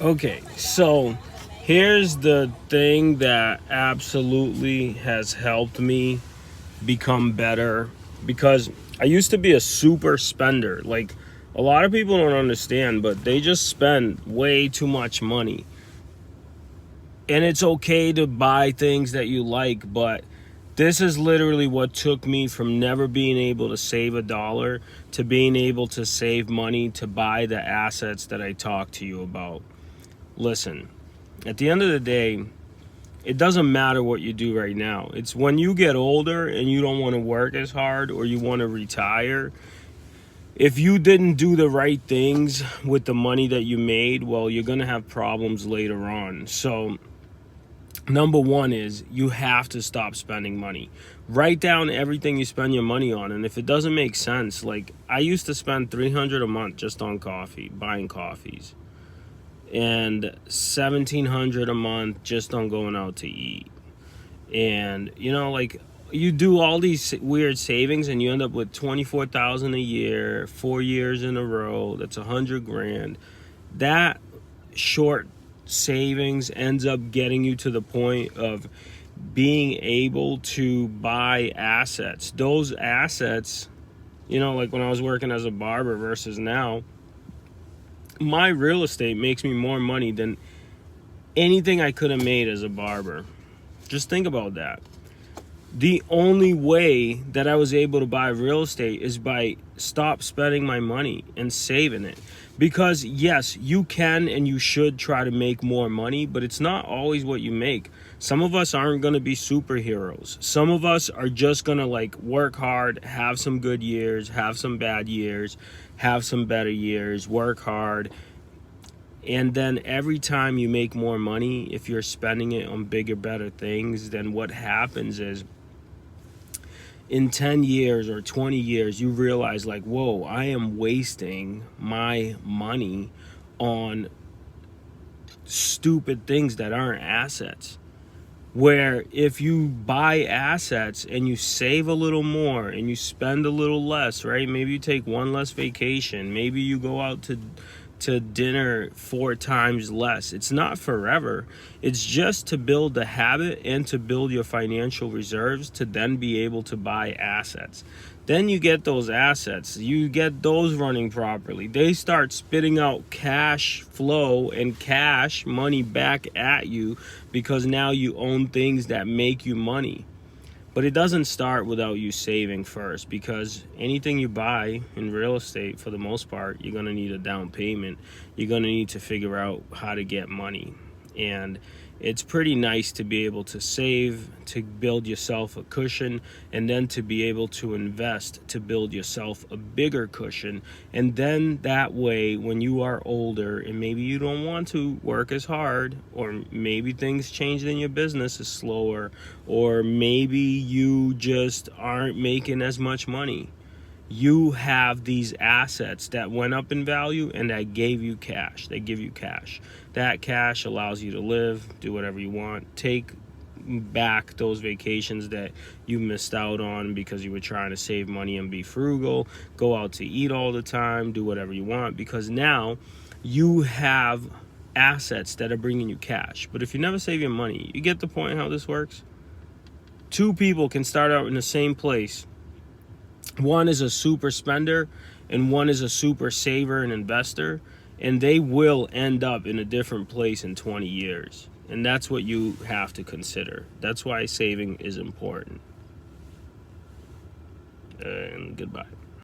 Okay, so here's the thing that absolutely has helped me become better because I used to be a super spender. Like, a lot of people don't understand, but they just spend way too much money. And it's okay to buy things that you like, but this is literally what took me from never being able to save a dollar to being able to save money to buy the assets that I talked to you about. Listen, at the end of the day, it doesn't matter what you do right now. It's when you get older and you don't want to work as hard or you want to retire. If you didn't do the right things with the money that you made, well, you're going to have problems later on. So, number one is you have to stop spending money. Write down everything you spend your money on. And if it doesn't make sense, like I used to spend $300 a month just on coffee, buying coffees, and $1,700 a month just on going out to eat. And like you do all these weird savings and you end up with 24,000 a year, 4 years in a row. That's 100 grand. That short savings ends up getting you to the point of being able to buy assets. Those assets, like when I was working as a barber versus now, my real estate makes me more money than anything I could have made as a barber. Just think about that. The only way that I was able to buy real estate is by stop spending my money and saving it. Because yes, you can and you should try to make more money, but it's not always what you make. Some of us aren't going to be superheroes. Some of us are just going to like work hard, have some good years, have some bad years, have some better years, work hard. And then every time you make more money, if you're spending it on bigger, better things, then what happens is in 10 years or 20 years, you realize like, whoa, I am wasting my money on stupid things that aren't assets. Where if you buy assets and you save a little more and you spend a little less, right? Maybe you take one less vacation. Maybe you go out to dinner 4 times less. It's not forever. It's just to build the habit and to build your financial reserves to then be able to buy assets. Then you get those assets, you get those running properly. They start spitting out cash flow and cash money back at you because now you own things that make you money. But it doesn't start without you saving first, because anything you buy in real estate, for the most part, you're going to need a down payment. You're going to need to figure out how to get money. And it's pretty nice to be able to save, to build yourself a cushion, and then to be able to invest to build yourself a bigger cushion. And then that way, when you are older and maybe you don't want to work as hard, or maybe things changed in your business is slower, or maybe you just aren't making as much money, you have these assets that went up in value and that gave you cash. They give you cash. That cash allows you to live, do whatever you want, take back those vacations that you missed out on because you were trying to save money and be frugal, go out to eat all the time, do whatever you want, because now you have assets that are bringing you cash. But if you never save your money, you get the point how this works? Two people can start out in the same place. One is a super spender and one is a super saver and investor, and they will end up in a different place in 20 years. And that's what you have to consider. That's why saving is important. And goodbye.